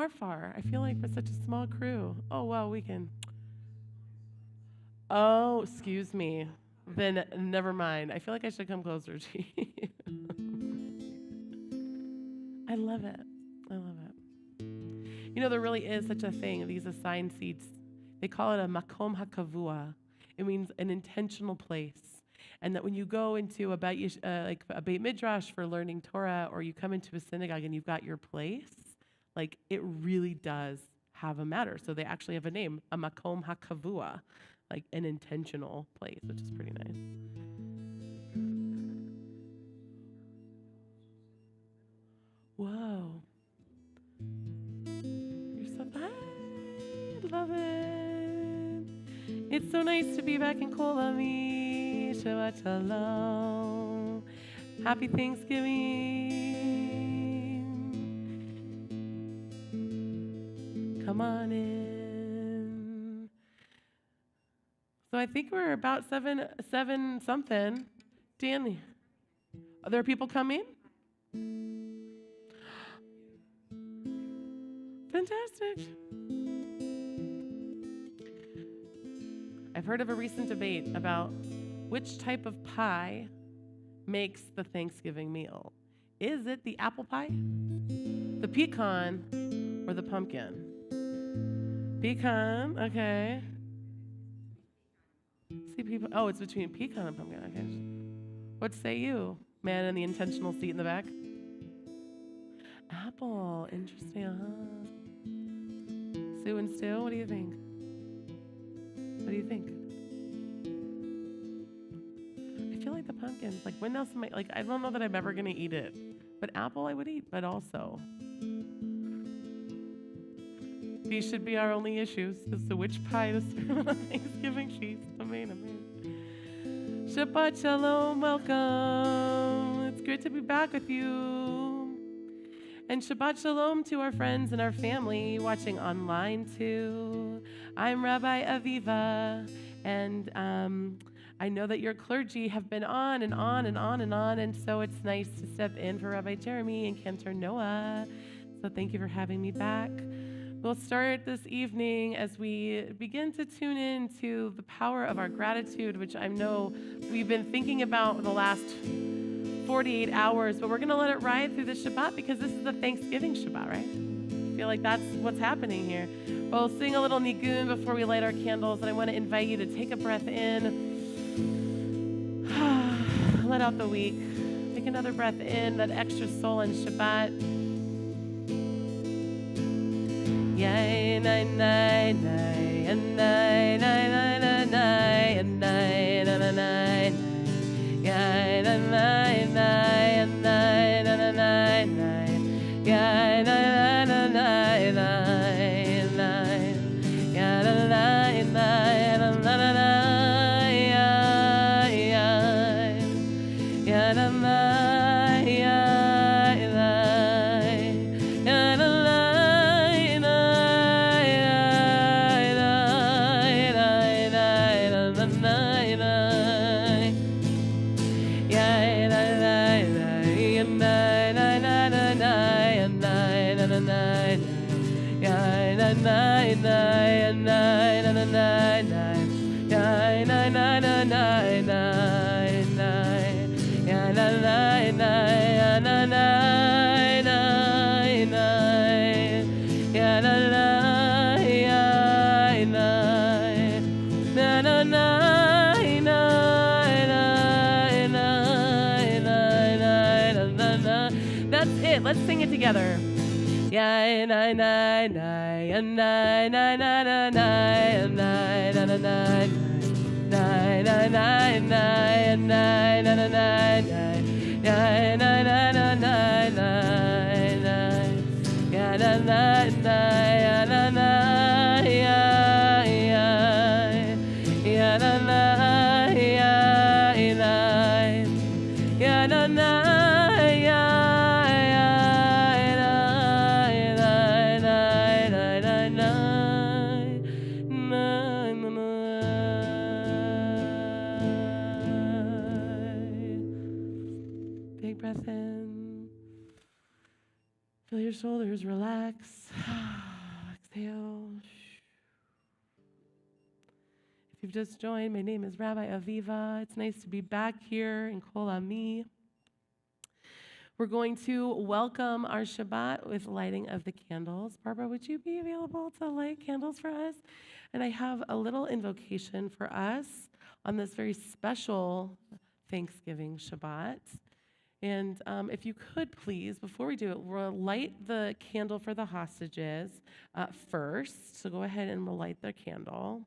are far. I feel like we're such a small crew. Oh, well, we can. Oh, excuse me. Then never mind. I feel like I should come closer to you. I love it. I love it. You know, there really is such a thing, these assigned seats. They call it a makom hakavua. It means an intentional place. And that when you go into like a Beit Midrash for learning Torah, or you come into a synagogue and you've got your place, like it really does have a matter. So they actually have a name, a makom hakavua, like an intentional place, which is pretty nice. Whoa. You're so fine. Love it. It's so nice to be back in Kol Ami. Shabbat Shalom. Happy Thanksgiving. Come on in. So I think we're about seven something. Danny, are there people coming? Fantastic. I've heard of a recent debate about which type of pie makes the Thanksgiving meal. Is it the apple pie, the pecan, or the pumpkin? Pecan, okay. See people, oh, it's between pecan and pumpkin, okay. What say you, man in the intentional seat in the back? Apple, interesting, Sue and Stu, what do you think? What do you think? I feel like the pumpkins, like when else am I, like I don't know that I'm ever gonna eat it, but apple I would eat, but also these should be our only issues as to which pie to serve on Thanksgiving feast. Amen. Shabbat Shalom, welcome. It's great to be back with you. And Shabbat Shalom to our friends and our family watching online too. I'm Rabbi Aviva, and I know that your clergy have been on and on and on and on, and so it's nice to step in for Rabbi Jeremy and Cantor Noah. So thank you for having me back. We'll start this evening as we begin to tune in to the power of our gratitude, which I know we've been thinking about the last 48 hours, but we're going to let it ride through the Shabbat because this is the Thanksgiving Shabbat, right? I feel like that's what's happening here. We'll sing a little nigun before we light our candles, and I want to invite you to take a breath in, let out the week, take another breath in, that extra soul in Shabbat. Yay, nai, nai, nai, nai, nai, nai, nai, nai, nai, nai, nai, yay, nai, nai, nai, nai, nai, nai, nai, yay, nai, nai, nai, nai, nai, yay, nai, nai, nai, nai, yay, nai, That's it. Let's sing it together. Yeah, nai nai nai nai nai nai nai nai nai nai nai nai nai nai nai nai nai yeah, nai nai nai nai nai nai yeah, nai nai nai nai nai yeah yeah nai nai yeah nai nai. Big breath in. Feel your shoulders relax. Exhale. If you've just joined, my name is Rabbi Aviva. It's nice to be back here in Kol Ami. We're going to welcome our Shabbat with lighting of the candles. Barbara, would you be available to light candles for us? And I have a little invocation for us on this very special Thanksgiving Shabbat. And if you could please, before we do it, we'll light the candle for the hostages first. So go ahead and we'll light the candle.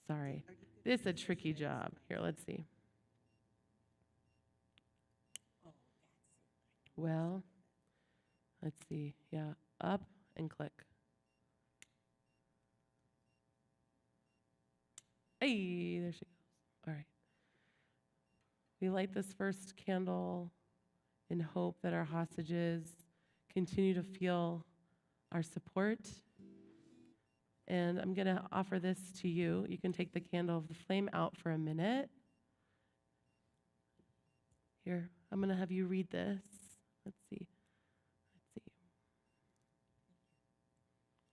Sorry, this is a tricky job. Here, let's see. Well, let's see. Yeah, up and click. Hey, there she goes. All right. We light this first candle in hope that our hostages continue to feel our support. And I'm going to offer this to you. You can take the candle of the flame out for a minute. Here, I'm going to have you read this. Let's see.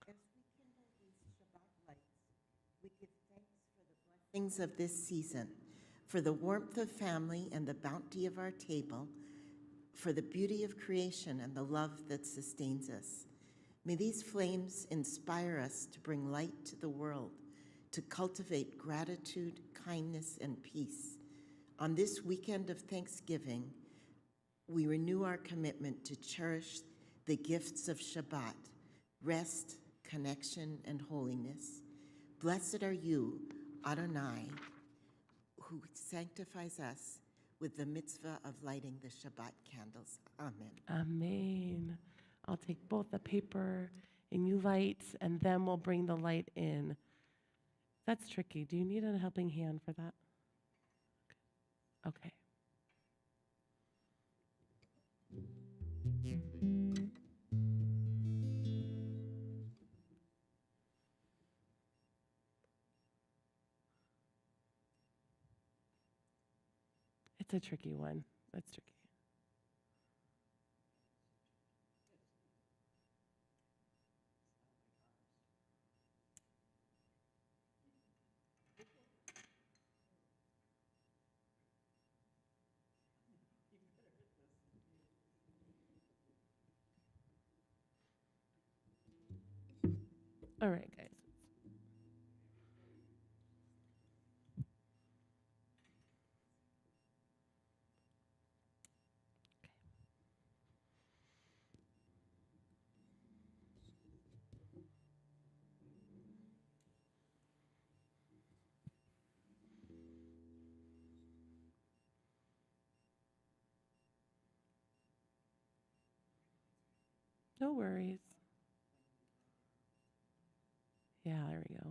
As we kindle these Shabbat lights, we give thanks for the blessings of this season, for the warmth of family and the bounty of our table, for the beauty of creation and the love that sustains us. May these flames inspire us to bring light to the world, to cultivate gratitude, kindness, and peace. On this weekend of Thanksgiving, we renew our commitment to cherish the gifts of Shabbat, rest, connection, and holiness. Blessed are you, Adonai, who sanctifies us with the mitzvah of lighting the Shabbat candles. Amen. Amen. I'll take both the paper and you light, and then we'll bring the light in. That's tricky. Do you need a helping hand for that? Okay. It's a tricky one. That's tricky. All right, guys. No worries. Yeah, there we go.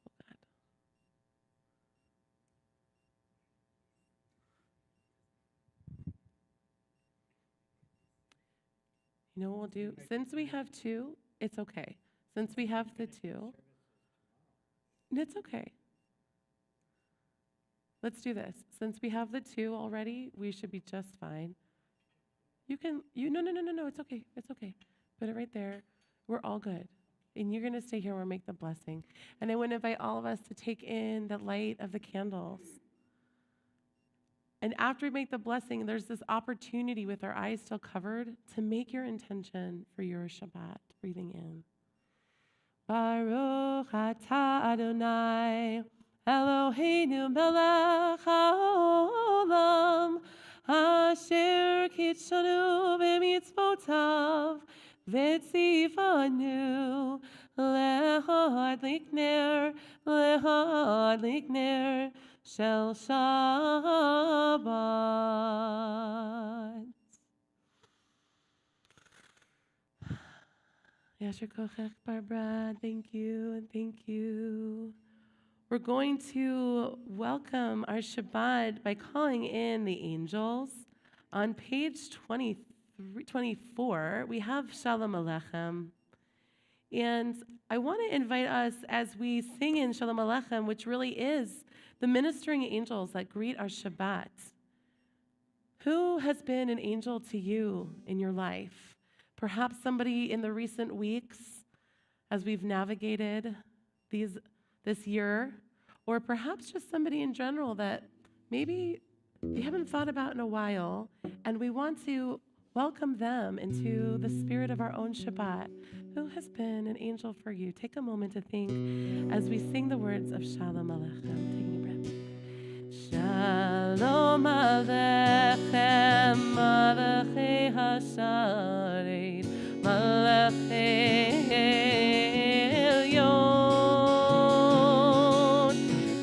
Oh, God. You know what we'll do? Since we have two, it's okay. Since we have the two, it's okay. Let's do this. Since we have the two already, we should be just fine. No, it's okay. It's okay. Put it right there. We're all good. And you're going to stay here and we'll make the blessing. And I want to invite all of us to take in the light of the candles. And after we make the blessing, there's this opportunity with our eyes still covered to make your intention for your Shabbat. Breathing in. Baruch atah Adonai, Eloheinu melech haolam, asher kitshanu b'mitzvotav, v'tzivanu lehadlik ner shel Shabbat. Yasher kochech, Barbara. Thank you and thank you. We're going to welcome our Shabbat by calling in the angels. On page 24, we have Shalom Aleichem. And I want to invite us as we sing in Shalom Aleichem, which really is the ministering angels that greet our Shabbat. Who has been an angel to you in your life? Perhaps somebody in the recent weeks as we've navigated this year, or perhaps just somebody in general that maybe you haven't thought about in a while, and we want to welcome them into the spirit of our own Shabbat. Who has been an angel for you? Take a moment to think as we sing the words of Shalom Aleichem. Taking a breath. Shalom Aleichem, Malachei Hasharet, Malachei Elyon,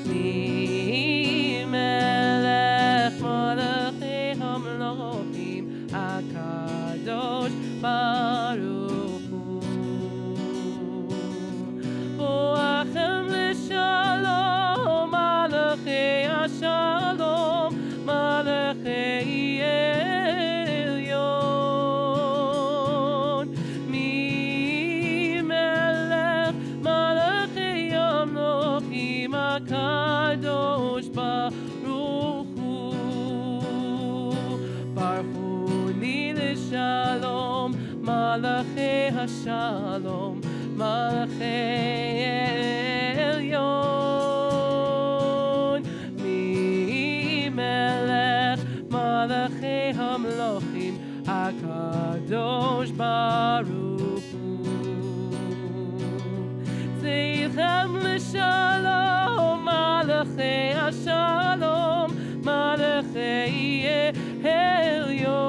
Mi Melech, Malachei Hamlochim, HaKadosh Baruch Hu, Boachem L'Shalom, Malachei Shalom, Malachei Elyon, Mi Melech, Malachei Hamlochim, HaKadosh Baruch Hu, Barchuni L'Shalom, Malachei Hashalom, Malachei Elyon, Malachei Hamlochim, HaKadosh Baruch Hu. Zeichem L'Shalom, Malachei Hashalom, Malachei Elyon,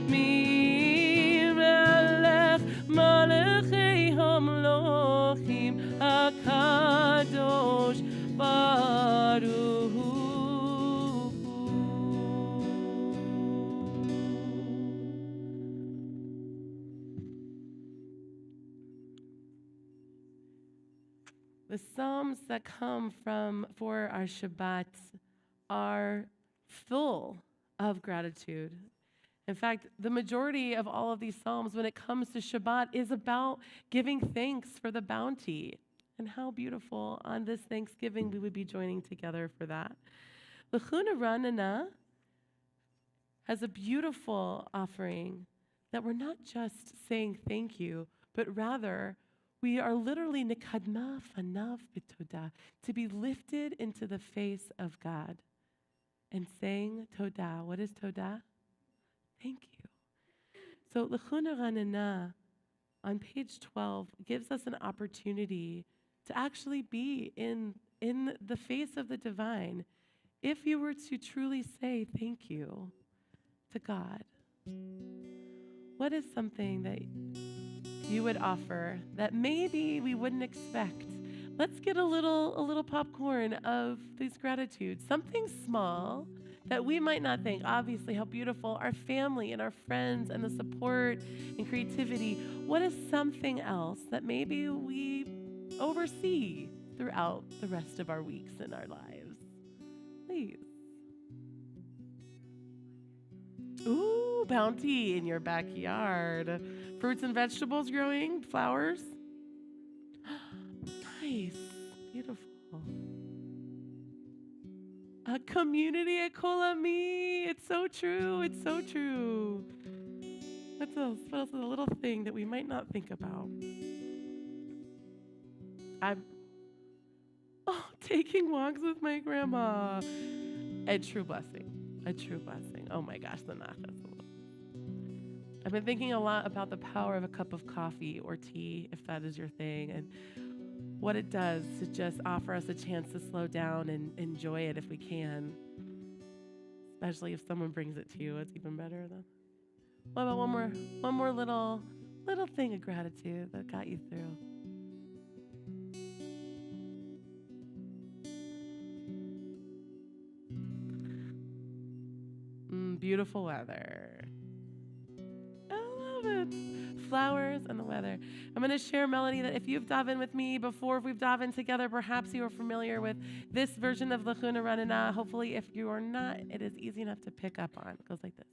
Mi Melech, Malachei Hamlochim, HaKadosh Baruch Hu. The Psalms that come for our Shabbat are full of gratitude. In fact, the majority of all of these Psalms when it comes to Shabbat is about giving thanks for the bounty. And how beautiful on this Thanksgiving we would be joining together for that. L'chuna Ranana has a beautiful offering that we're not just saying thank you, but rather we are literally nekadma fanav b'todah, to be lifted into the face of God and saying todah. What is todah? Thank you. So l'chuna ranana on page 12 gives us an opportunity to actually be in the face of the divine. If you were to truly say thank you to God, what is something that you would offer that maybe we wouldn't expect? Let's get a little popcorn of these gratitudes. Something small that we might not think. Obviously, how beautiful our family and our friends and the support and creativity. What is something else that maybe we oversee throughout the rest of our weeks and our lives? Please. Ooh, bounty in your backyard. Fruits and vegetables growing, flowers. Nice, beautiful. A community at Kol Ami. It's so true, it's so true. What else? What else is a little thing that we might not think about? I'm taking walks with my grandma. A true blessing. A true blessing. Oh my gosh, the nachas. I've been thinking a lot about the power of a cup of coffee or tea, if that is your thing, and what it does to just offer us a chance to slow down and enjoy it if we can. Especially if someone brings it to you, it's even better. What about one more little thing of gratitude that got you through? Beautiful weather. I love it. Flowers and the weather. I'm going to share a melody that if you've dove in with me before, if we've dove in together, perhaps you are familiar with this version of L'chuna Ranana. Hopefully, if you are not, it is easy enough to pick up on. It goes like this.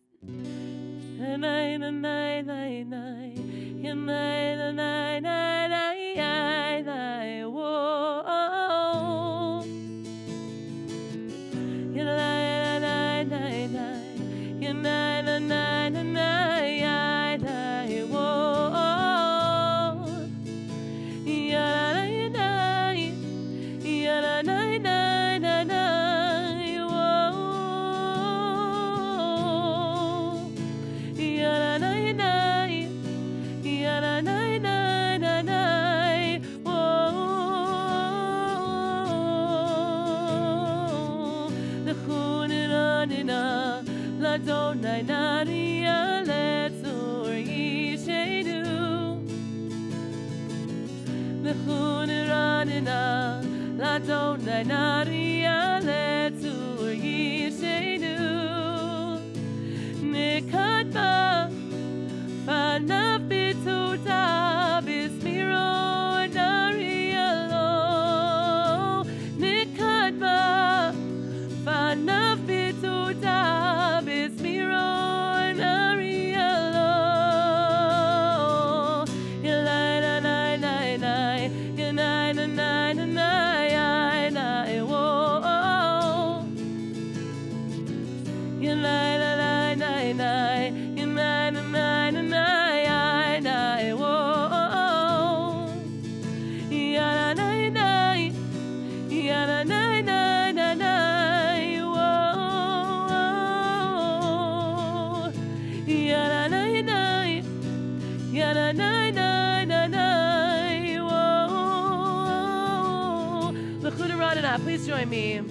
Please join me.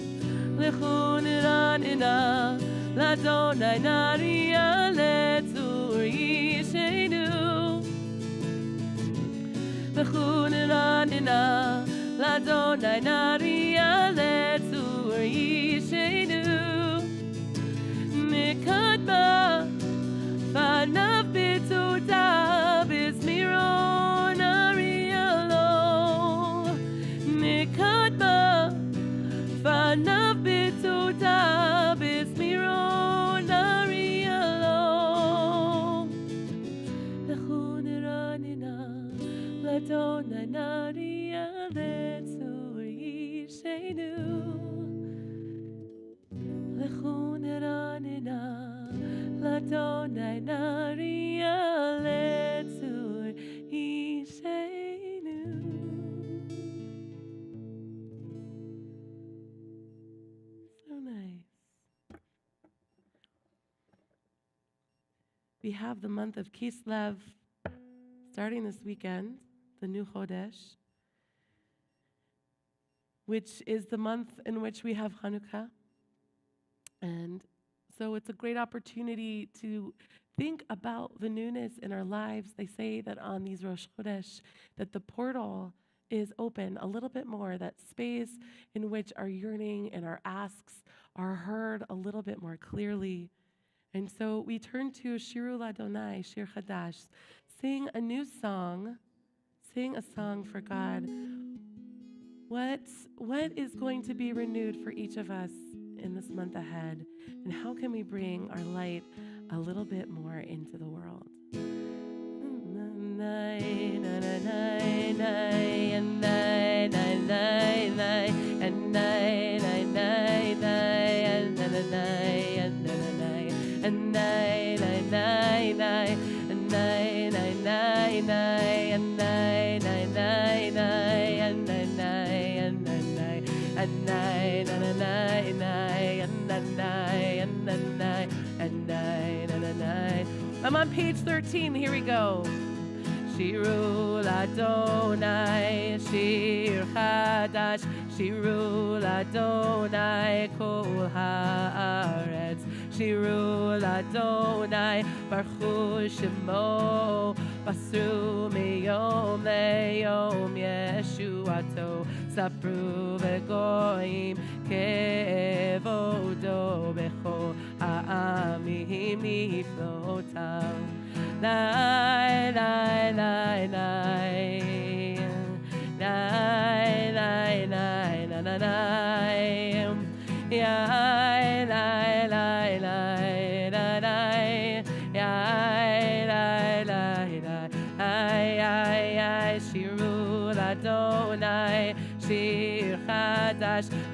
So nice. We have the month of Kislev starting this weekend, the new Chodesh, which is the month in which we have Hanukkah. And so it's a great opportunity to think about the newness in our lives. They say that on these Rosh Chodesh, that the portal is open a little bit more, that space in which our yearning and our asks are heard a little bit more clearly. And so we turn to Shiru Ladonai, Shir Chadash, sing a new song, sing a song for God. What is going to be renewed for each of us in this month ahead? And how can we bring our light a little bit more into the world? I'm on page 13. Here we go. Shiru Ladonai, Shir Chadash, Shiru Ladonai, Kol Haaretz, Shiru Ladonai, Baruch Shemo, Basru Miyom Leyom Yeshuato, Sapru V'Goyim Kevodo Bechol Ha'amim Niflotav. Nai, nai, nai, nai, nai, nai, nai, na, na, nai, yai, nai, nai, nai, na, nai, yai.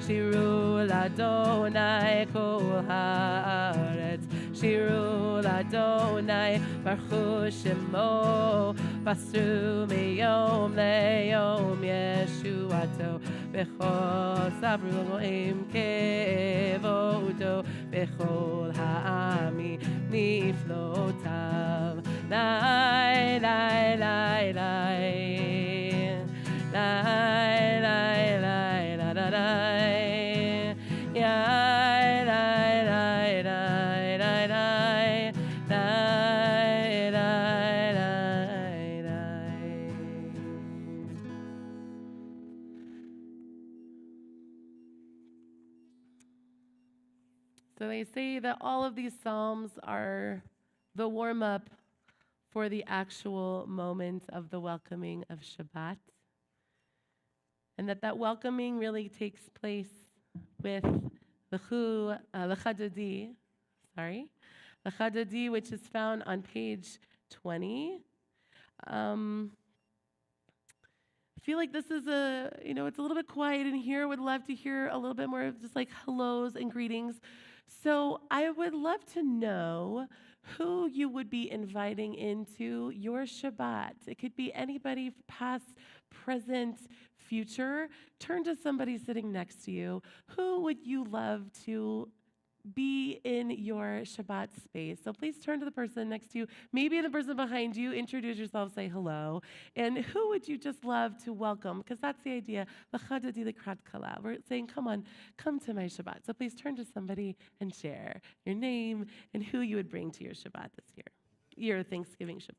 Shiru l'Adonai kol haaretz. Shiru l'Adonai baruch shemo. Basru miyom leyom Yeshuato. Bechol sabru Elohim kevodo. Bechol ha'ami niflotav. Lai, lai, lai, lai. Lai, lai, lai, la, la, lai. Yai, lai, lai, lai, lai, lai. Lai, lai, lai, lai. So they say that all of these psalms are the warm-up for the actual moment of the welcoming of Shabbat. And that welcoming really takes place with the Chadadi, which is found on page 20. I feel like this is it's a little bit quiet in here. Would love to hear a little bit more of just like hellos and greetings. So I would love to know who you would be inviting into your Shabbat. It could be anybody, past, present, future. Turn to somebody sitting next to you. Who would you love to be in your Shabbat space? So please turn to the person next to you, maybe the person behind you, introduce yourself, say hello. And who would you just love to welcome? Because that's the idea. We're saying, come on, come to my Shabbat. So please turn to somebody and share your name and who you would bring to your Shabbat this year, your Thanksgiving Shabbat.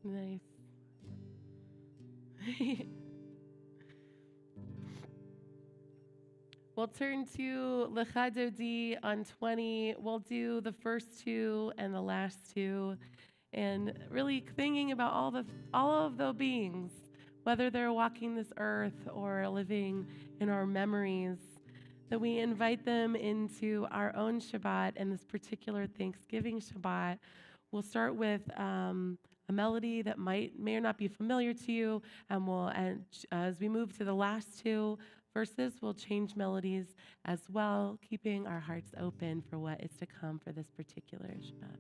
Nice. We'll turn to L'Chadodi on 20. We'll do the first two and the last two, and really thinking about all of the beings, whether they're walking this earth or living in our memories, that we invite them into our own Shabbat and this particular Thanksgiving Shabbat. We'll start with a melody that may or not be familiar to you, and as we move to the last two verses, we'll change melodies as well, keeping our hearts open for what is to come for this particular Shabbat.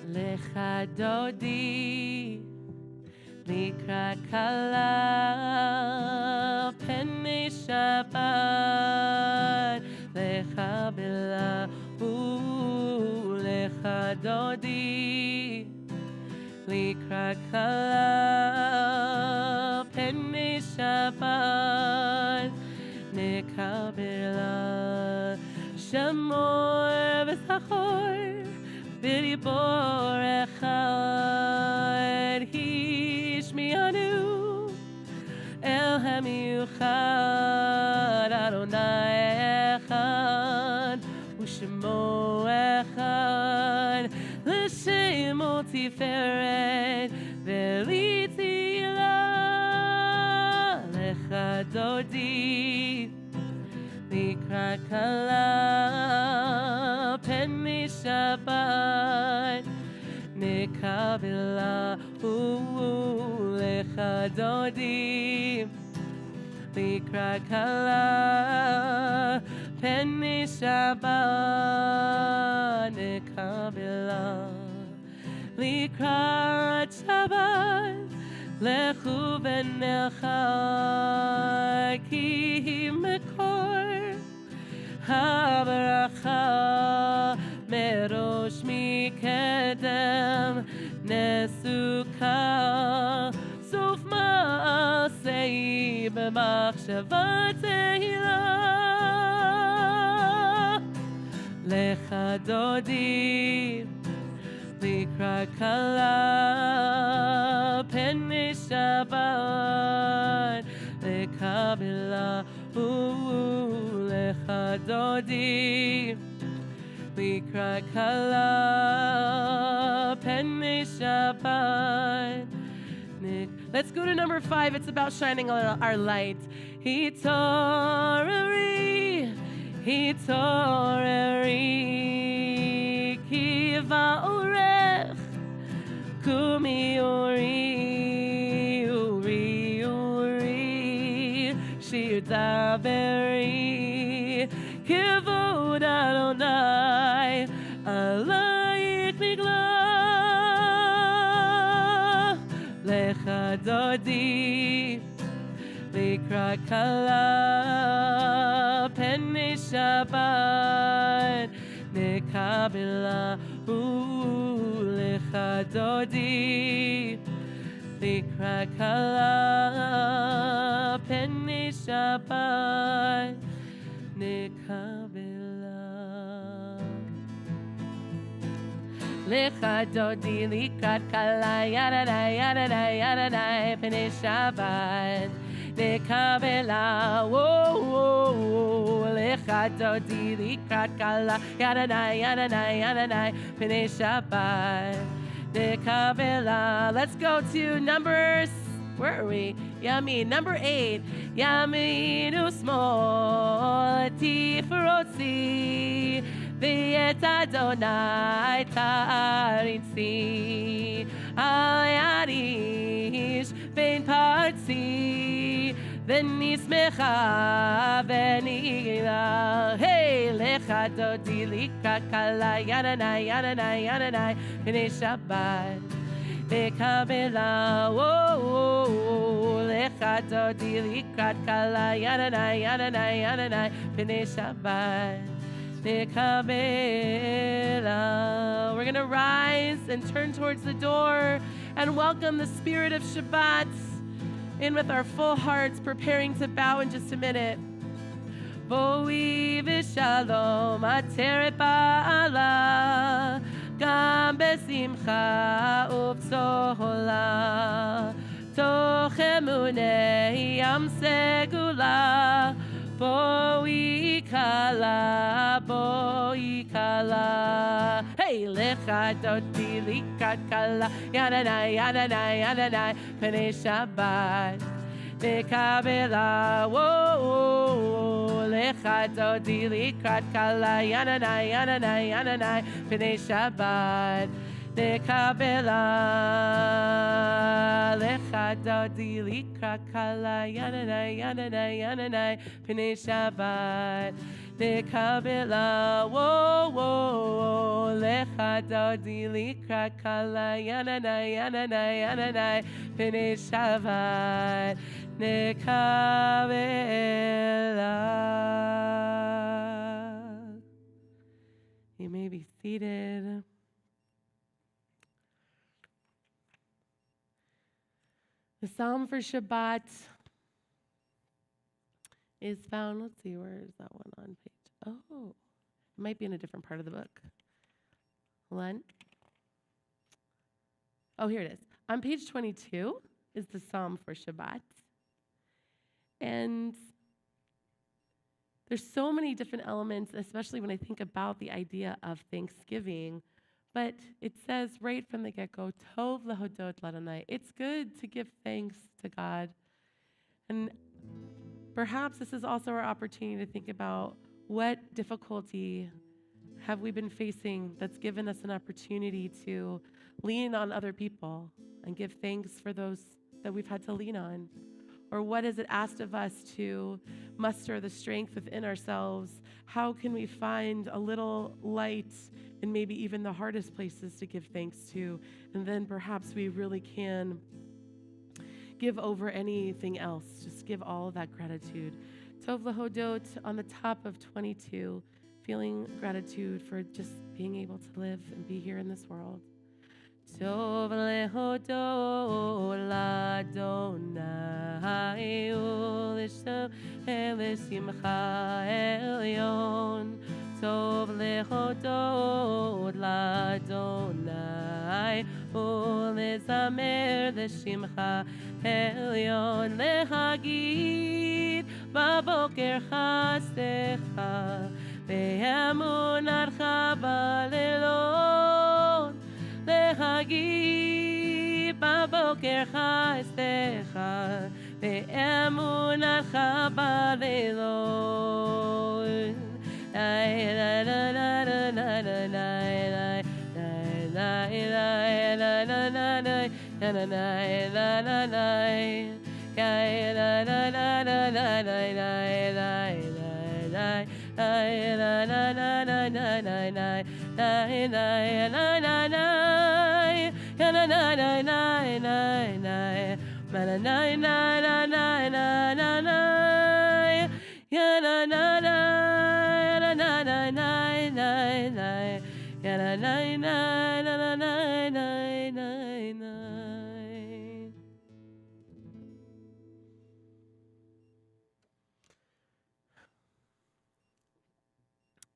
Lecha dodi likra kala pene Shabbat lecha bila lecha dodi likra kala pene Shabbat nekabela shamoy v'sachor b'libor echad hishmianu el hamiuchad Adonai echad u'shemo echad l'shemo tiferet v'litila lecha dodi likra kala peni Shabbat nekabela lecha dodi likra kala peni Shabbat nekabela likra Shabbat lechu v'necha ki mekor habracha merosh mikedem nesuka במחשבה תהילה. לך דודי לקראת כלה פני שבת לקבלה. לך דודי לקראת כלה פני שבת. Let's go to number 5. It's about shining our light. Hitorari, hitorari, kiva orech, kumi uri, uri, uri, shir daveri, kivod Adonai, alayich nigla. Lecha dodi לקראת כלה פני שבת נקבלה. לך דודי לקראת כלה פני שבת נקבלה. לך דודי לקראת כלה ידדי ידדי ידדי פני שבת נקבלה. לך דודי לקראת כלה ידדי ידדי ידדי פני שבת נקבלה. Let's go to numbers. Where are we? Yamin. Number 8. Yamin usmol tifrotzi v'et Adonai taritzi al yadish ben partzi v'nismecha v'nila. Hey, lecha dodi likrat kala yadanai yadanai yadanai v'nei Shabbat Nekabela. Lecha dodi likrat kala yadanai yadanai yadanai v'nei Shabbat Nekabela. We're going to rise and turn towards the door and welcome the spirit of Shabbat in with our full hearts, preparing to bow in just a minute. Boi v'shalom ateret ba'ala gam besimcha ub'tzola toch emunei am segula boi kala boi kala. Hey, lecha dodi likrat kala yadanai yadanai yadanai pnei Shabbat nekabela. Lecha dodi likrat kala yadanai yadanai yadanai pnei Shabbat nekabela. Lecha dodi likrat kala yadanai yadanai yadanai pnei Shabbat nekabela. Lecha dodi likrat kala yadanai yadanai yadanai pnei Shabbat nekabela. You may be seated. The Psalm for Shabbat is found, let's see, where is that one on page? Oh, it might be in a different part of the book. Len? Oh, here it is. On page 22 is the Psalm for Shabbat. And there's so many different elements, especially when I think about the idea of Thanksgiving. But it says right from the get-go, Tov lehodot l'Adonai. It's good to give thanks to God. And perhaps this is also our opportunity to think about what difficulty have we been facing that's given us an opportunity to lean on other people and give thanks for those that we've had to lean on. Or what has it asked of us to muster the strength within ourselves? How can we find a little light in maybe even the hardest places to give thanks to? And then perhaps we really can give over anything else. Just give all of that gratitude. Tov lehodot on the top of 22, feeling gratitude for just being able to live and be here in this world. Tov lehodot l'Adonai ולשמחה עליון. טוב להודות לאדוני ולזמר לשמחה עליון, להגיד בבוקר חסדך ואמונתך בלילות, להגיד בבוקר חסדך ואמונתך בלילות.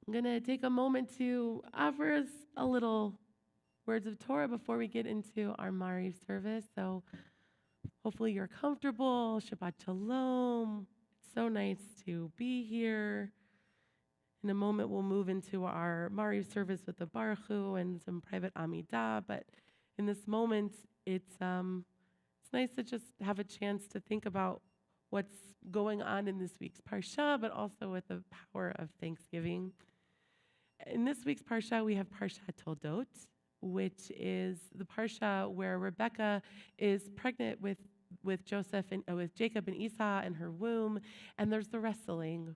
I'm going to take a moment to offer us a little words of Torah before we get into our Mariv service. So hopefully you're comfortable. Shabbat Shalom. It's so nice to be here. In a moment, we'll move into our Mariv service with the Baruch Hu and some private Amidah. But in this moment, it's nice to just have a chance to think about what's going on in this week's Parsha, but also with the power of Thanksgiving. In this week's Parsha, we have Parsha Toldot, which is the Parsha where Rebecca is pregnant with Joseph and with Jacob and Esau in her womb, and there's the wrestling.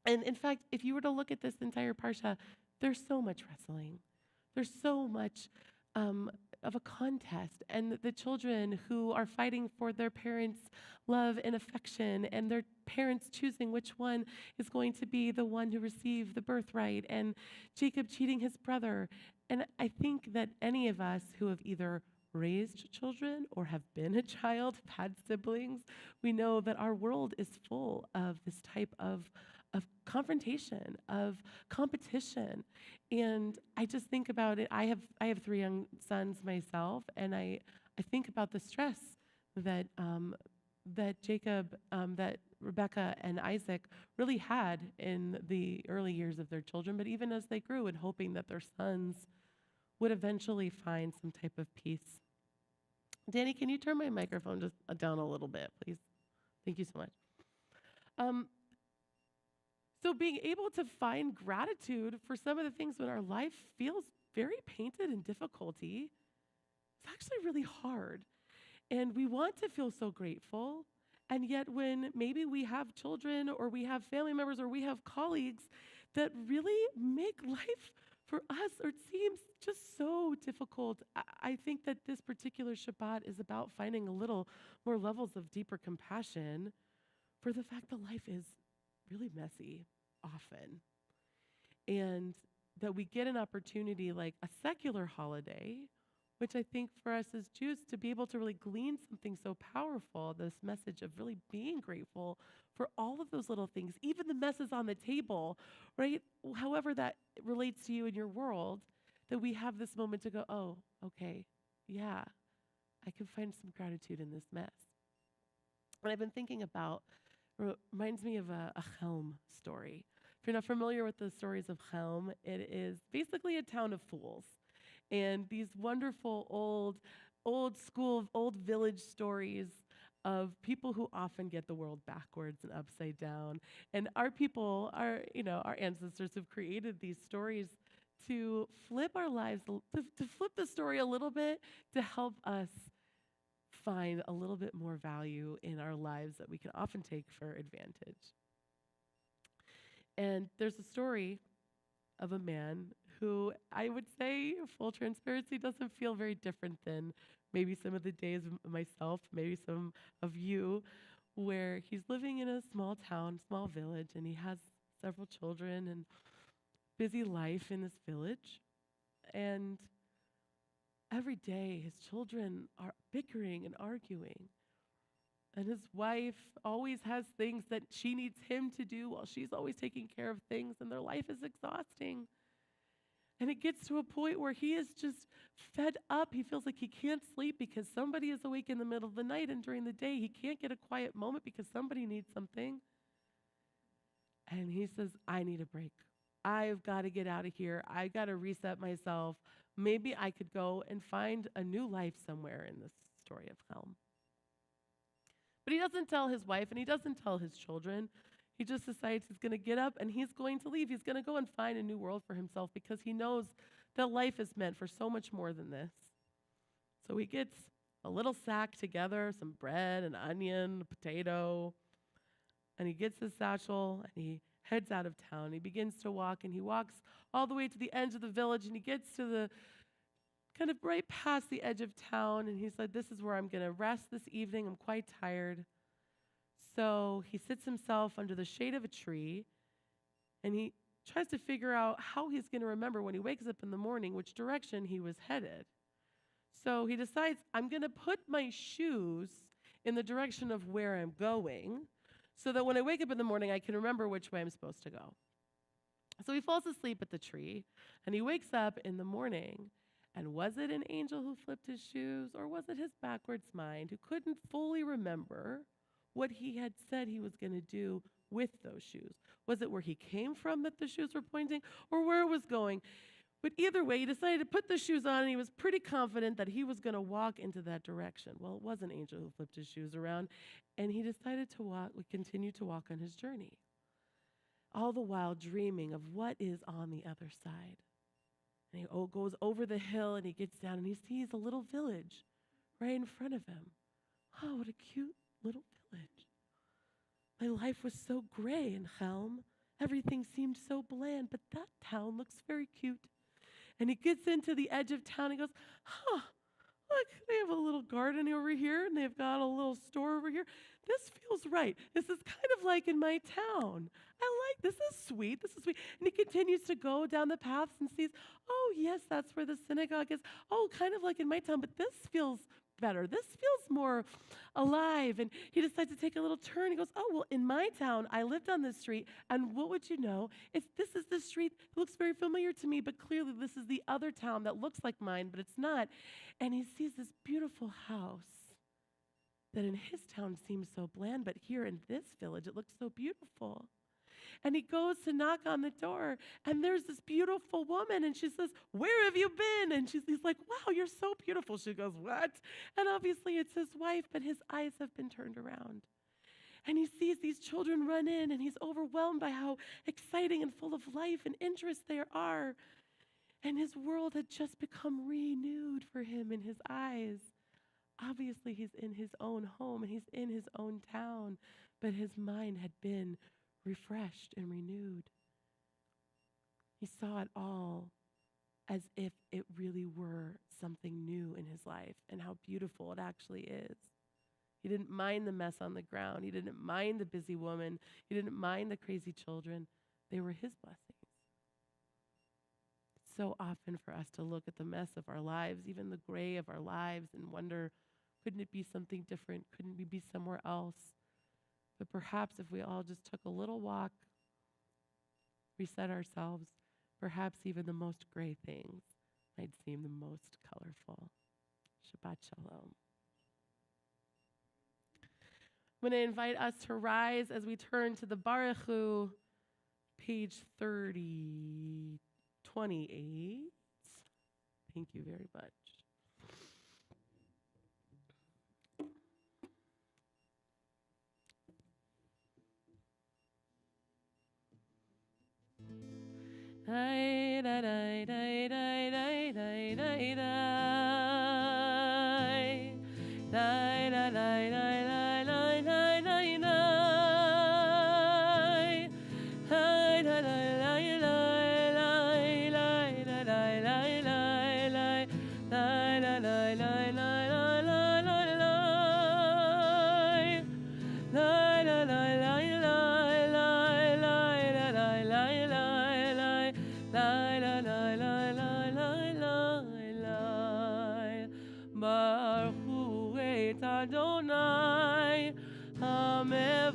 And in fact, if you were to look at this entire Parsha, there's so much wrestling. There's so much of a contest, and the children who are fighting for their parents' love and affection, and their parents choosing which one is going to be the one who received the birthright, and Jacob cheating his brother. And I think that any of us who have either raised children or have been a child, have had siblings, we know that our world is full of this type of confrontation, of competition. And I just think about it. I have 3 young sons myself, and I think about the stress that Jacob, that Rebecca and Isaac really had in the early years of their children, but even as they grew, and hoping that their sons would eventually find some type of peace. Danny, can you turn my microphone just down a little bit, please? Thank you so much. So being able to find gratitude for some of the things when our life feels very painted and difficulty, it's actually really hard. And we want to feel so grateful. And yet when maybe we have children or we have family members or we have colleagues that really make life for us, or it seems just so difficult, I think that this particular Shabbat is about finding a little more levels of deeper compassion for the fact that life is really messy often. And that we get an opportunity like a secular holiday, which I think for us as Jews to be able to really glean something so powerful, this message of really being grateful for all of those little things, even the messes on the table, right? However that relates to you in your world, that we have this moment to go, oh, okay, yeah, I can find some gratitude in this mess. And I've been thinking about, reminds me of a Chelm story. If you're not familiar with the stories of Chelm, it is basically a town of fools. And these wonderful old school, old village stories of people who often get the world backwards and upside down. And our people, our ancestors have created these stories to flip our lives, to flip the story a little bit, to help us find a little bit more value in our lives that we can often take for advantage. And there's a story of a man who I would say, full transparency, doesn't feel very different than maybe some of the days of myself, maybe some of you, where he's living in a small town, small village, and he has several children and busy life in this village. And every day his children are bickering and arguing. And his wife always has things that she needs him to do while she's always taking care of things, and their life is exhausting. And it gets to a point where he is just fed up. He feels like he can't sleep because somebody is awake in the middle of the night, and during the day he can't get a quiet moment because somebody needs something. And he says, I need a break. I've got to get out of here. I got to reset myself. Maybe I could go and find a new life somewhere in this story of Helm. But he doesn't tell his wife, and he doesn't tell his children. He just decides he's going to get up and he's going to leave. He's going to go and find a new world for himself because he knows that life is meant for so much more than this. So he gets a little sack together, some bread, an onion, a potato, and he gets his satchel and he heads out of town. He begins to walk, and he walks all the way to the edge of the village, and he gets to the kind of right past the edge of town, and he said, this is where I'm going to rest this evening. I'm quite tired. So he sits himself under the shade of a tree, and he tries to figure out how he's going to remember when he wakes up in the morning which direction he was headed. So he decides, I'm going to put my shoes in the direction of where I'm going so that when I wake up in the morning, I can remember which way I'm supposed to go. So he falls asleep at the tree, and he wakes up in the morning. And was it an angel who flipped his shoes, or was it his backwards mind who couldn't fully remember what he had said he was going to do with those shoes? Was it where he came from that the shoes were pointing, or where it was going? But either way, he decided to put the shoes on, and he was pretty confident that he was going to walk into that direction. Well, it was an angel who flipped his shoes around, and he decided to continue to walk on his journey, all the while dreaming of what is on the other side. And he goes over the hill, and he gets down, and he sees a little village right in front of him. Oh, what a cute little village. My life was so gray in Helm. Everything seemed so bland, but that town looks very cute. And he gets into the edge of town, and he goes, look, they have a little garden over here, and they've got a little store over here. This feels right. This is kind of like in my town. This is sweet. This is sweet. And he continues to go down the paths and sees, oh, yes, that's where the synagogue is. Oh, kind of like in my town, but this feels better. This feels more alive. And he decides to take a little turn. He goes, oh, well, in my town, I lived on this street, and what would you know? This is the street. It looks very familiar to me, but clearly this is the other town that looks like mine, but it's not. And he sees this beautiful house that in his town seems so bland, but here in this village, it looks so beautiful. And he goes to knock on the door, and there's this beautiful woman, and she says, where have you been? And he's like, wow, you're so beautiful. She goes, what? And obviously it's his wife, but his eyes have been turned around. And he sees these children run in, and he's overwhelmed by how exciting and full of life and interest they are. And his world had just become renewed for him in his eyes. Obviously, he's in his own home, and he's in his own town, but his mind had been refreshed and renewed. He saw it all as if it really were something new in his life and how beautiful it actually is. He didn't mind the mess on the ground. He didn't mind the busy woman. He didn't mind the crazy children. They were his blessings. It's so often for us to look at the mess of our lives, even the gray of our lives, and wonder, couldn't it be something different? Couldn't we be somewhere else? But perhaps if we all just took a little walk, reset ourselves, perhaps even the most gray things might seem the most colorful. Shabbat Shalom. I'm going to invite us to rise as we turn to the Baruch Hu, page 28. Thank you very much. Baruch et Adonai Hamevorach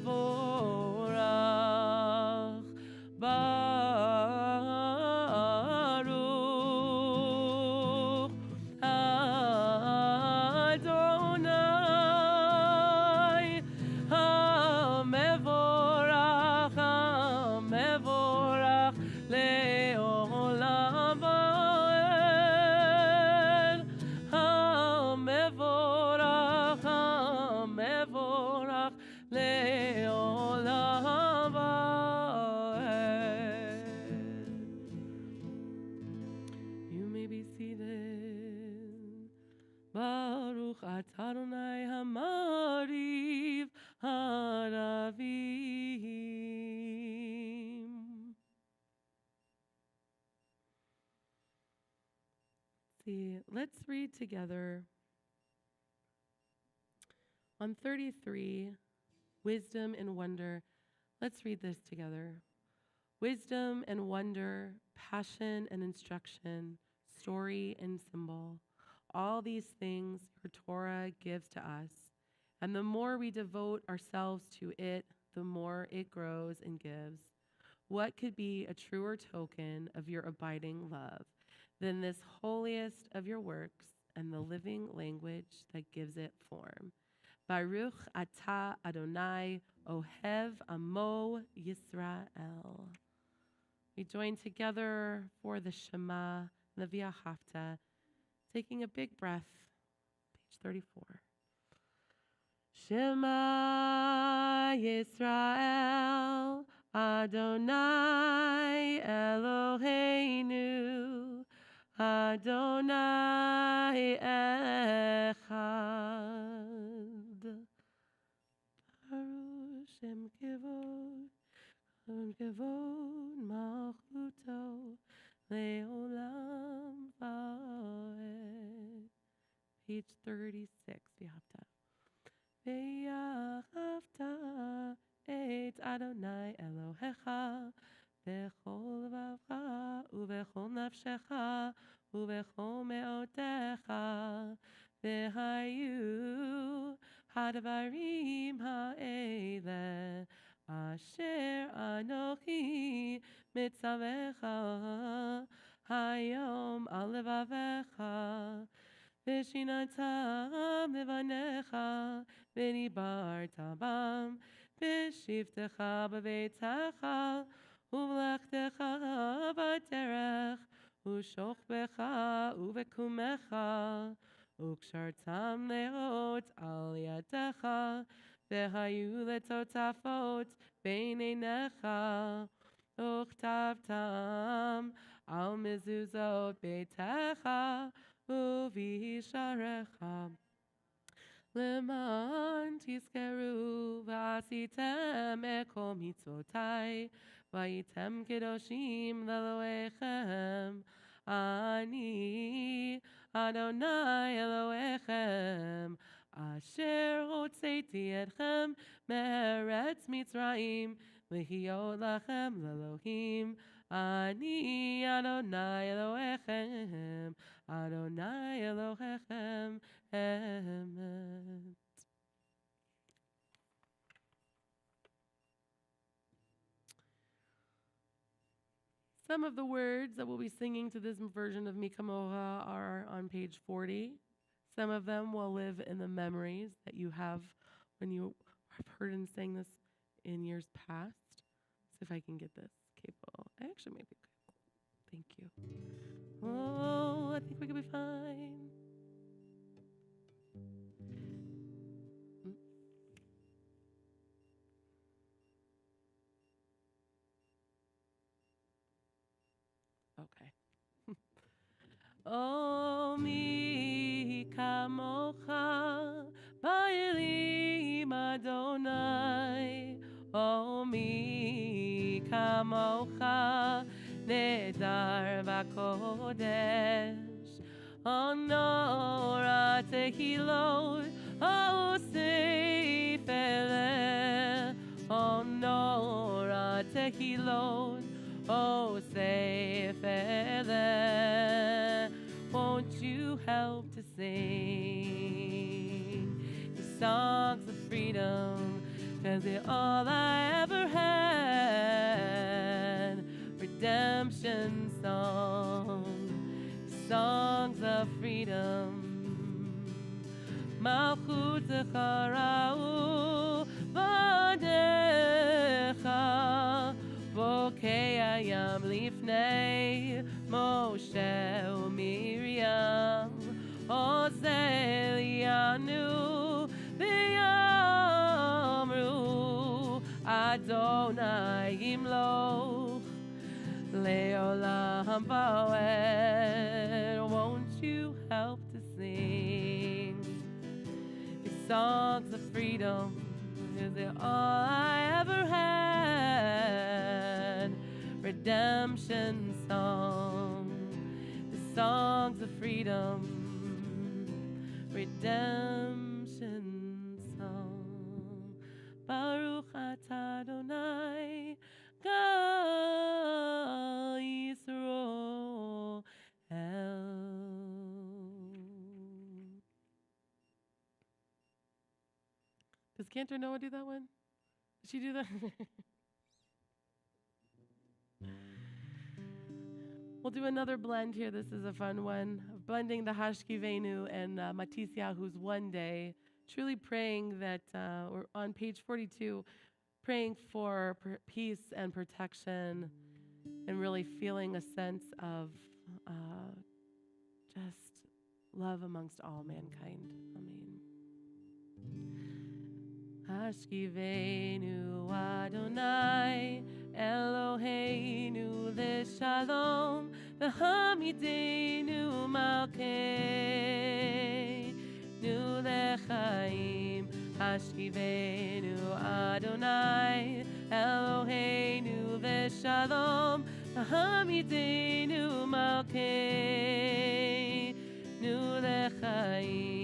Baruch Adonai Hamevorach Hamevorach Le'olam Va'ed Hamevorach Hamevorach Le'olam Va'ed. You may be seated. Baruch atah Adonai Hamariv Haravim. See, let's read together on 33, Wisdom and Wonder. Let's read this together. Wisdom and wonder, passion and instruction, story and symbol. All these things your Torah gives to us. And the more we devote ourselves to it, the more it grows and gives. What could be a truer token of your abiding love than this holiest of your works and the living language that gives it form? Baruch atah Adonai Ohev Amo Yisrael. We join together for the Shema, the V'ahavta, taking a big breath. Page 34. Shema Yisrael, Adonai Eloheinu, Adonai Echad. Baruch Shem Kivod, Kivod Malchuto, Leolam Vaed. Page 36, V'ahavta. V'ahavta et Adonai Elohecha b'chol levavcha u'b'chol nafshecha u'b'chol me'otecha v'hayu hadvarim ha'ele asher anochi mitzavecha hayom al levavecha v'shinatam levanecha v'nibarta bam v'shivtecha b'veitecha u'v'lechtecha b'derech u'shochbecha u'v'kumecha u'kshartam leot al yadecha v'hayu letotafot b'neinecha u'chtavtam al mezuzot beitecha u'visharecha leman tizkeru v'asitem ekol mitzvotai v'yitem kedoshim leloechem ani Adonai Eloechem asher hotzeiti etchem me'eretz Mitzrayim lihiyot lachem lelohim ani Adonai Eloechem Adonai Elohechem Emet. Some of the words that we'll be singing to this version of Mi Kamocha are on page 40. Some of them will live in the memories that you have when you have heard and sang this in years past. See if I can get this cable. Actually, maybe. Thank you. Oh, I think we could be fine. Okay. Oh, mi kamocha ba'elim Adonai. Oh, mi kamocha nedar v'kodesh. Oh, nora tehilot, oh, seifele. Oh, nora tehilot. Oh, say, Father, won't you help to sing the song songs of freedom, 'cause you're all I ever had. Redemption songs of freedom. Malchut Echarau Vadecha Vokei Hayam Lifnei Moshe uMiriam Ozel Yanu V'yamru Adonai Yimloch Leolam Va'ed. Won't you help to sing these songs of freedom? Is it all I ever had? Redemption song, the songs of freedom. Redemption song. Baruch atah Adonai Gal Yisroel. Does Cantor Noah do that one? Did she do that? We'll do another blend here. This is a fun one. Blending the Hashkivenu and Matisyahu's One Day. Truly praying that we're on page 42, praying for peace and protection and really feeling a sense of just love amongst all mankind. Amen. Hashkivenu Adonai Eloheinu L'Shalom V'hamidenu Malkeinu L'chaim. Hashkivenu Adonai Eloheinu L'Shalom V'hamidenu Malkeinu L'chaim.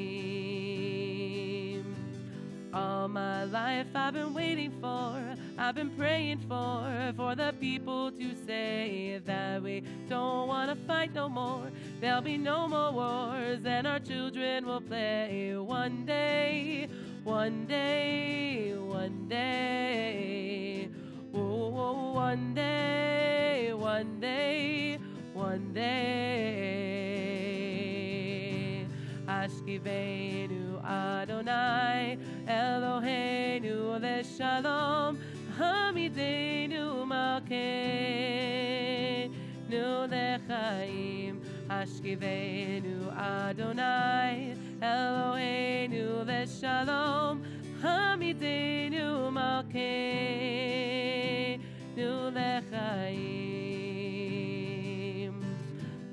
All my life I've been waiting for, I've been praying for the people to say that we don't want to fight no more. There'll be no more wars and our children will play one day, one day, one day. Oh, one day, one day, one day. Hashkivenu Adonai Eloheinu L'Shalom Hamidenu Malkeinu L'chaim. Hashkivenu Adonai Eloheinu L'Shalom Hamidenu Malkeinu L'chaim.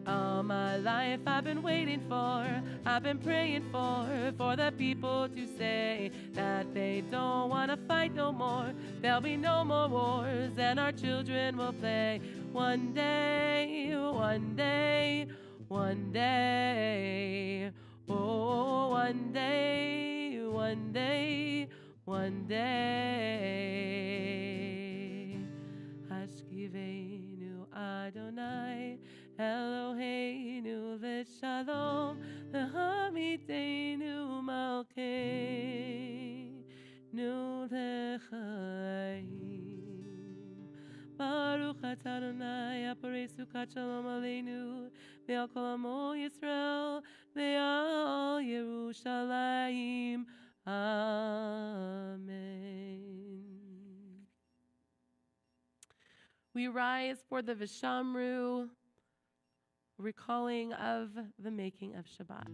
All my life I've been waiting for, I've been praying for the people to say that they don't want to fight no more. There'll be no more wars and our children will play one day, one day, one day. Oh, one day, one day, one day. Hashkivenu Adonai Eloheinu L'Shalom V'hamidenu Malkeinu L'chaim. Baruch atah Adonai Aparei Sukkot Shalom Aleinu Ve'al Kol Amo Yisrael Ve'al Yerushalayim. Amen. We rise for the Vishamru, recalling of the making of Shabbat.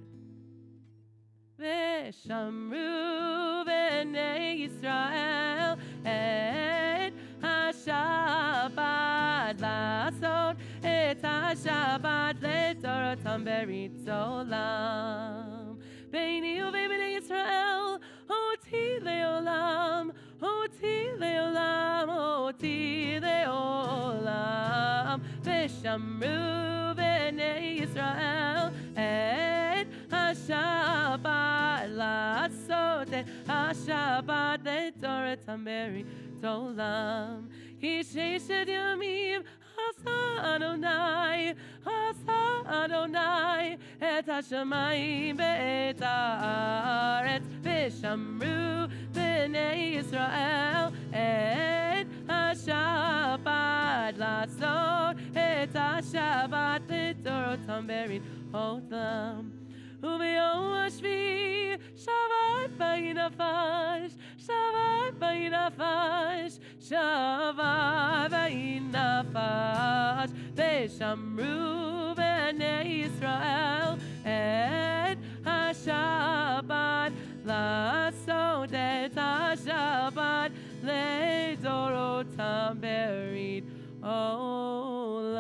Vishamru b'nei Yisrael et ha-Shabbat la'asot et ha-Shabbat le'toratam berit olam. Beini u'bein b'nei Yisrael oti le'olam, oti le'olam, oti le'olam. Vishamru b'nei Yisrael et ha-Shabbat la'asot et ha-Shabbat le'toratam berit olam. Ki sheishet yamim asa Adonai, asa Adonai et hashamayim ve'et haaretz. Vishamru b'nei Yisrael et HaShabbat לעשות את השבת לדורותם בריד אותם. וביום השביעי שבת באי נפש, שבת באי נפש, שבת באי נפש, ושמרו בני ישראל את השבת, לעשות את השבת לדורותם בריד עולם.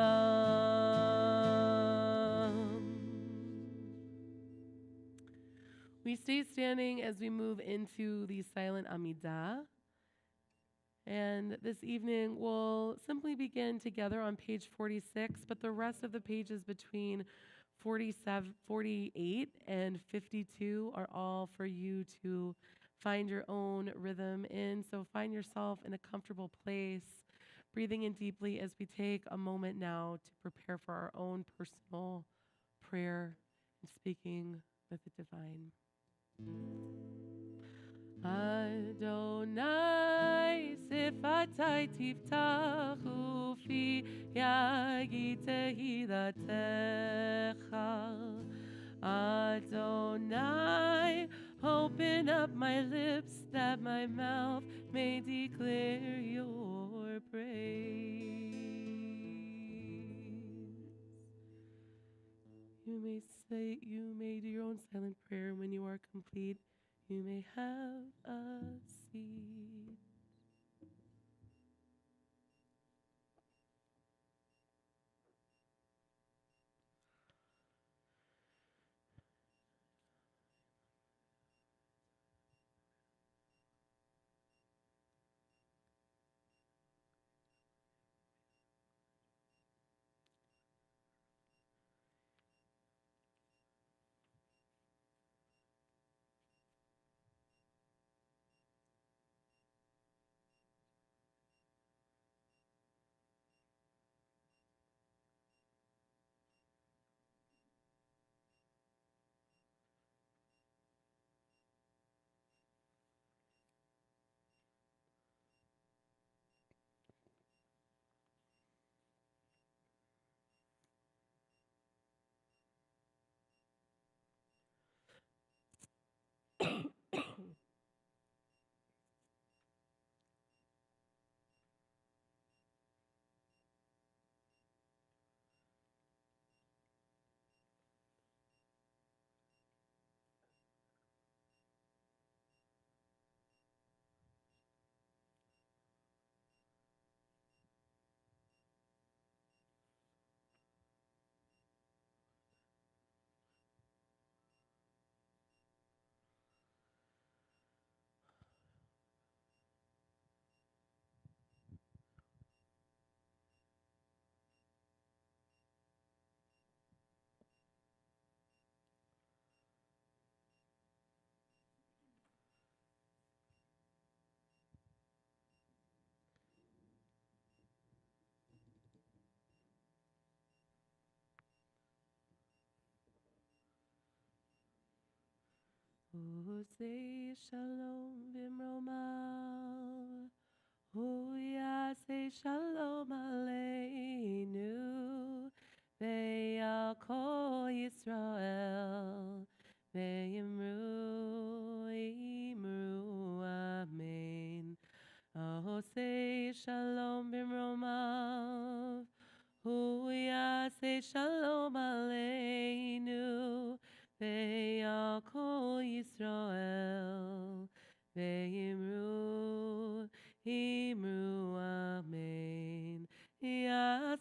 We stay standing as we move into the silent Amidah. And this evening we'll simply begin together on page 46, but the rest of the pages between 48 and 52 are all for you to find your own rhythm in. So find yourself in a comfortable place, breathing in deeply as we take a moment now to prepare for our own personal prayer and speaking with the divine. Adonai sifatai tiftachu fi yagi tehilatecha. Adonai, open up my lips that my mouth may declare your praise. You may do your own silent prayer. When you are complete, you may have a seat. Say shalom bimromav, say shalom aleinu, ve'al kol Yisrael, ve'imru amen. Say shalom bimromav, say shalom aleinu, ve'al kol Yisrael, ve'imru amen.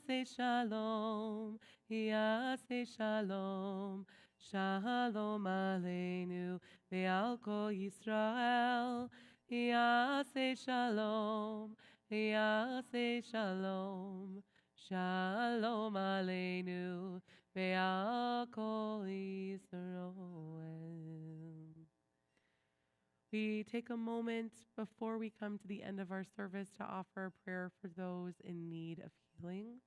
Say shalom, say shalom, shalom aleinu, ve'al kol Yisrael, say shalom, say shalom, shalom aleinu, ve'al kol Yisrael. We take a moment before we come to the end of our service to offer a prayer for those in need of healing.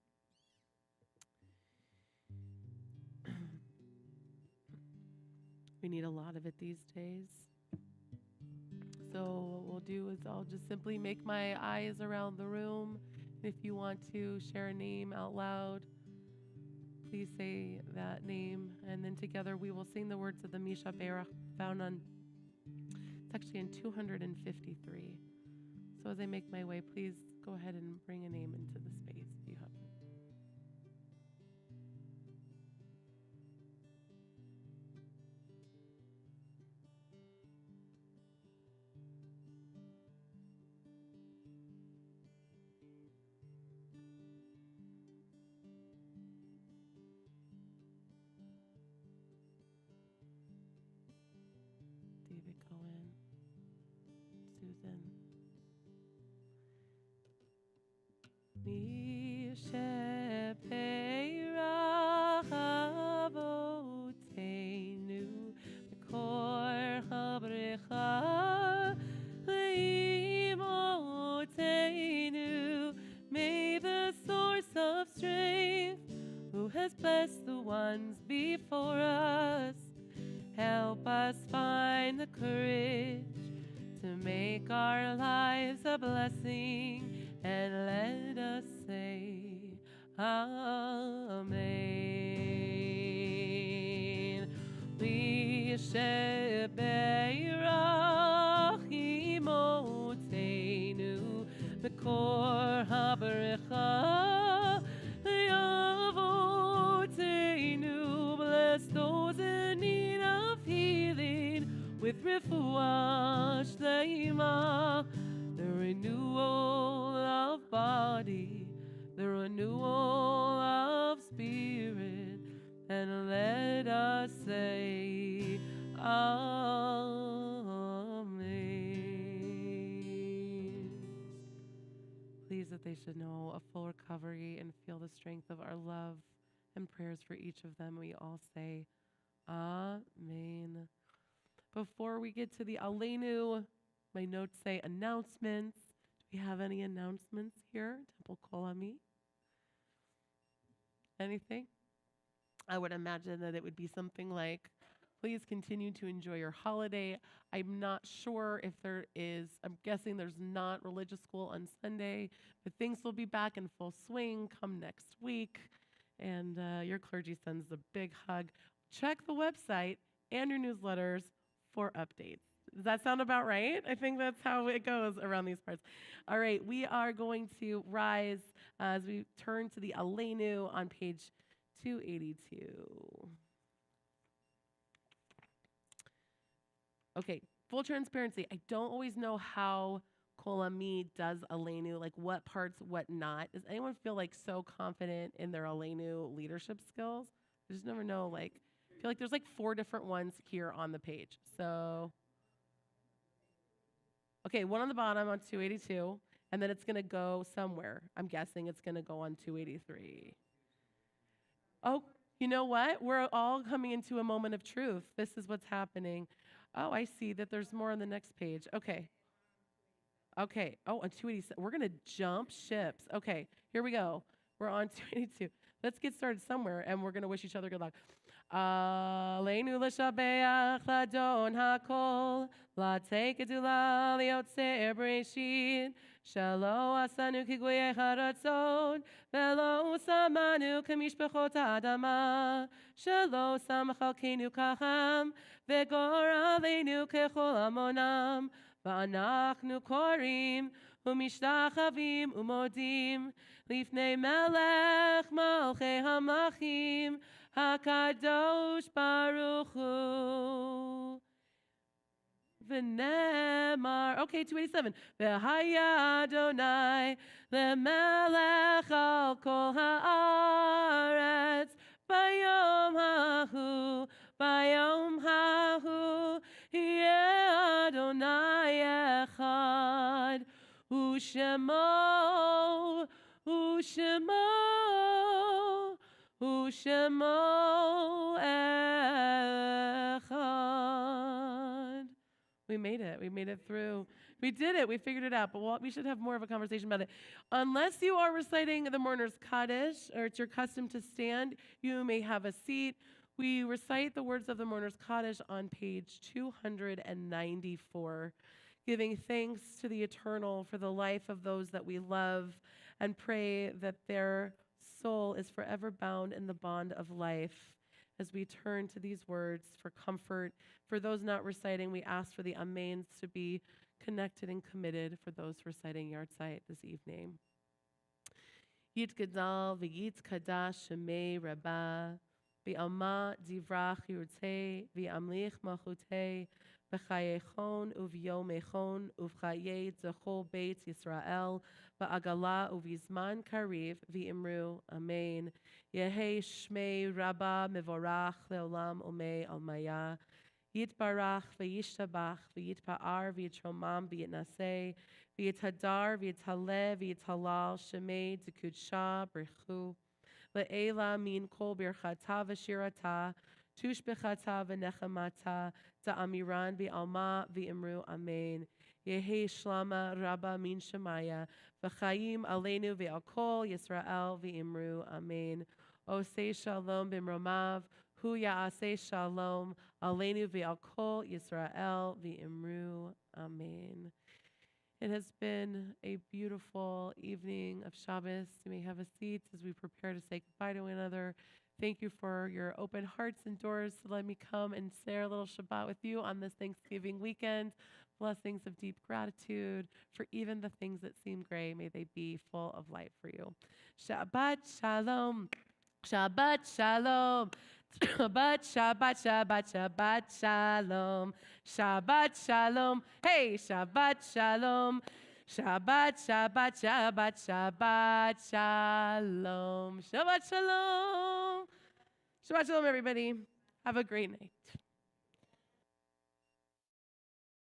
We need a lot of it these days. So do is I'll just simply make my eyes around the room. If you want to share a name out loud, please say that name. And then together we will sing the words of the Misha Berach found on, it's actually in 253. So as I make my way, please go ahead and bring a name into the space if you have one. David Cohen, Susan. Mishepeirach avotenu mikor habrecha leimotenu. May the source of strength, who has blessed the ones before us, help us find the courage to make our lives a blessing, and let us say Amen. Lishebeirach imotenu mikor habrecha le'avotenu. Bless those in need of healing with refuah shleima, the renewal of body, the renewal of spirit, and let us say Amen. Please that they should know a full recovery and feel the strength of our love and prayers for each of them. We all say Amen. Before we get to the Aleinu, my notes say announcements. Do we have any announcements here? Temple Kol Ami? Anything? I would imagine that it would be something like, please continue to enjoy your holiday. I'm not sure if there is, I'm guessing there's not religious school on Sunday, but things will be back in full swing come next week. And your clergy sends a big hug. Check the website and your newsletters for updates. Does that sound about right? I think that's how it goes around these parts. All right, we are going to rise as we turn to the Aleinu on page 282. Okay, full transparency. I don't always know how Kol Ami does Aleinu, like what parts, what not. Does anyone feel like so confident in their Aleinu leadership skills? I just never know, like, I feel like there's like 4 different ones here on the page. So, okay, one on the bottom on 282, and then it's going to go somewhere. I'm guessing it's going to go on 283. Oh, you know what? We're all coming into a moment of truth. This is what's happening. Oh, I see that there's more on the next page. Okay. Okay. Oh, on 287. We're going to jump ships. Okay, here we go. We're on 282. Let's get started somewhere, and we're going to wish each other good luck. Aleinu l'shabeach l'adon hakol, l'atei kedula liotzer bereshit, shelo asanu kiguyei haratzon, velo samanu kamishpachot ha'adama, shelo samachalkenu kaham, vegor aleinu kechol amonam, va'anachnu korim, umishtachavim umodim, lifnei melech malchei hamachim, HaKadosh Baruch Hu. V'nemar. Okay, 287. V'haya Adonai lemelech al kol haaretz bayom hahu yeh Adonai echad u'shemo U'shemo echad. We made it. We made it through. We did it. We figured it out. But we should have more of a conversation about it. Unless you are reciting the mourner's Kaddish, or it's your custom to stand, you may have a seat. We recite the words of the mourner's Kaddish on page 294. giving thanks to the eternal for the life of those that we love, and pray that their soul is forever bound in the bond of life. As we turn to these words for comfort, for those not reciting, we ask for the amens to be connected and committed for those reciting Yartzeit this evening. Yit Gadal v'yit Kadash Shemei Rabbah v'alma divrach yurtei v'amlich malchutei v'chayechon uv'yomechon uv'chayei zechol beit Yisrael v'agala uv'izman kariv v'imru Amen. Yehei Shmei Rabbah mevorach leolam umei almaya. Yitbarach v'yishtabach v'yitpa'ar v'yitromam v'yitnaseh v'yithadar v'yithaleh v'yithalal shemei d'kudsha b'richu le'ela min kol birchata v'shirata tush b'chata v'nechamata da'amiran v'alma v'imru amen. Yehi shlama rabba min shemaya v'chayim aleinu v'al kol Yisrael v'imru amen. Osei shalom b'mromav hu ya'aseh shalom aleinu v'al kol Yisrael v'imru amen. It has been a beautiful evening of Shabbos. You may have a seat as we prepare to say goodbye to one another. Thank you for your open hearts and doors to let me come and share a little Shabbat with you on this Thanksgiving weekend. Blessings of deep gratitude for even the things that seem gray. May they be full of light for you. Shabbat shalom. Shabbat shalom. Shabbat, Shabbat, Shabbat, Shabbat shalom. Shabbat shalom. Hey, Shabbat shalom. Shabbat, Shabbat, Shabbat, Shabbat shalom. Shabbat shalom. Shabbat shalom, everybody. Have a great night.